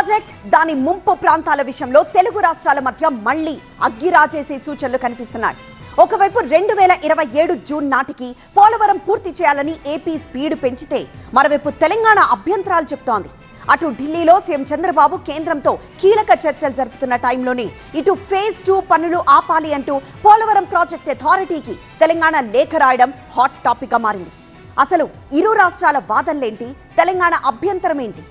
Project దాని ముంపు ప్రాంతాల విషయంలో తెలుగు రాష్ట్రాల మధ్య మళ్లీ అగ్గిరాజేసే సూచనలు కనిపిస్తున్నాయి. ఒకవైపు 2027 జూన్ నాటికి పోలవరం పూర్తి చేయాలని ఏపీ స్పీడ్ పెంచితే మరోవైపు తెలంగాణ అభ్యంతరాలు చెప్తోంది. అటు ఢిల్లీలో సీఎం చంద్రబాబు కేంద్రంతో కీలక చర్చలు జరుపుతున్న టైంలోనే ఇటు ఫేజ్ 2 పనులు ఆపాలి అంటూ పోలవరం ప్రాజెక్ట్ అథారిటీకి తెలంగాణ లేఖ రాయడం హాట్ టాపిక్ గా మారింది. అసలు ఇరు రాష్ట్రాల వాదనలేంటి, తెలంగాణ అభ్యంతరం ఏంటి?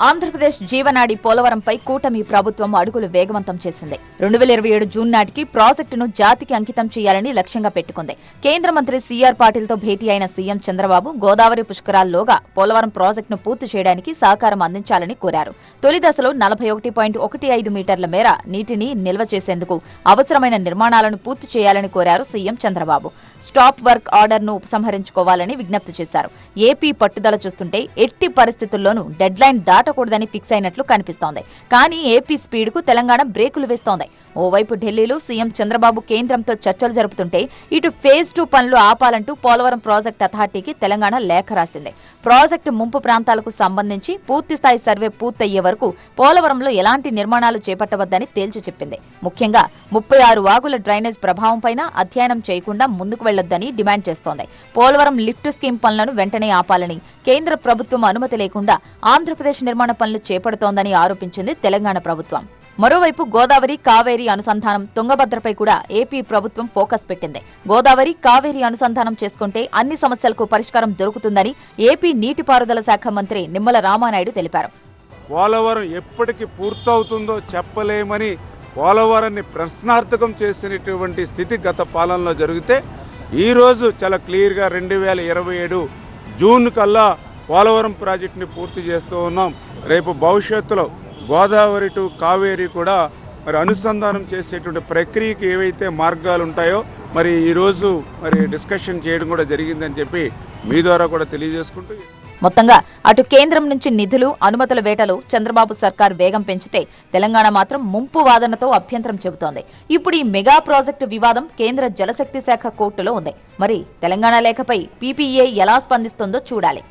ఆంధ్రప్రదేశ్ జీవనాడి పోలవరంపై కూటమి ప్రభుత్వం అడుగులు వేగవంతం చేసింది. 2027 జూన్ నాటికి ప్రాజెక్టును జాతికి అంకితం చేయాలని లక్ష్యంగా పెట్టుకుంది. కేంద్ర మంత్రి సీఆర్ పాటిల్తో భేటీ అయిన సీఎం చంద్రబాబు గోదావరి పుష్కరాల్లోగా పోలవరం ప్రాజెక్టును పూర్తి చేయడానికి సహకారం అందించాలని కోరారు. తొలి దశలో 41.15 మీటర్ల మేర నీటిని నిల్వ చేసేందుకు అవసరమైన నిర్మాణాలను పూర్తి చేయాలని కోరారు సీఎం చంద్రబాబు. స్టాప్ వర్క్ ఆర్డర్ను ఉపసంహరించుకోవాలని విజ్ఞప్తి చేశారు. ఏపీ పట్టుదల చూస్తుంటే ఎట్టి పరిస్థితుల్లోనూ డెడ్ లైన్ దాటకూడదని ఫిక్స్ అయినట్లు కనిపిస్తోంది. కానీ ఏపీ స్పీడ్ కు తెలంగాణ బ్రేకులు వేస్తోంది. ఓవైపు ఢిల్లీలో సీఎం చంద్రబాబు కేంద్రంతో చర్చలు జరుపుతుంటే ఇటు ఫేజ్ 2 పనులు ఆపాలంటూ పోలవరం ప్రాజెక్టు అథారిటీకి తెలంగాణ లేఖ రాసింది. ప్రాజెక్టు ముంపు ప్రాంతాలకు సంబంధించి పూర్తిస్థాయి సర్వే పూర్తయ్యే వరకు పోలవరంలో ఎలాంటి నిర్మాణాలు చేపట్టవద్దని తేల్చి చెప్పింది. ముఖ్యంగా 36 వాగుల డ్రైనేజ్ ప్రభావంపైన అధ్యయనం చేయకుండా ముందుకు వెళ్లొద్దని డిమాండ్ చేస్తోంది. పోలవరం లిఫ్ట్ స్కీమ్ పనులను వెంటనే ఆపాలని, కేంద్ర ప్రభుత్వం అనుమతి లేకుండా ఆంధ్రప్రదేశ్ నిర్మాణ పనులు చేపడుతోందని ఆరోపించింది తెలంగాణ ప్రభుత్వం. మరోవైపు గోదావరి కావేరీ అనుసంధానం తుంగభద్రపై కూడా ఏపీ ప్రభుత్వం ఫోకస్ పెట్టింది. గోదావరి కావేరీ అనుసంధానం చేసుకుంటే అన్ని సమస్యలకు పరిష్కారం దొరుకుతుందని ఏపీ నీటిపారుదల శాఖ మంత్రి నిమ్మల రామానాయుడు తెలిపారు. పోలవరం ఎప్పటికి పూర్తవుతుందో చెప్పలేమని పోలవరాన్ని ప్రశ్నార్థకం చేసినటువంటి స్థితి గత పాలనలో జరిగితే ఈరోజు చాలా క్లియర్గా 2027 జూన్ కల్లా పోలవరం ప్రాజెక్టుని పూర్తి చేస్తూ ఉన్నాం. రేపు భవిష్యత్తులో గోదావరి టు కావేరీ కూడా మరి అనుసంధానం చేసేటువంటి ప్రక్రియకి ఏవైతే మార్గాలు ఉంటాయో మరి ఈరోజు మరి డిస్కషన్ చేయడం కూడా జరిగిందని చెప్పి మీ ద్వారా కూడా తెలియజేసుకుంటూ, మొత్తంగా అటు కేంద్రం నుంచి నిధులు, అనుమతుల వేటలో చంద్రబాబు సర్కార్ వేగం పెంచితే తెలంగాణ మాత్రం ముంపు వాదనతో అభ్యంతరం చెబుతోంది. ఇప్పుడు ఈ మెగా ప్రాజెక్టు వివాదం కేంద్ర జలశక్తి శాఖ కోర్టులో ఉంది. మరి తెలంగాణ లేఖపై పీపీఏ ఎలా స్పందిస్తుందో చూడాలి.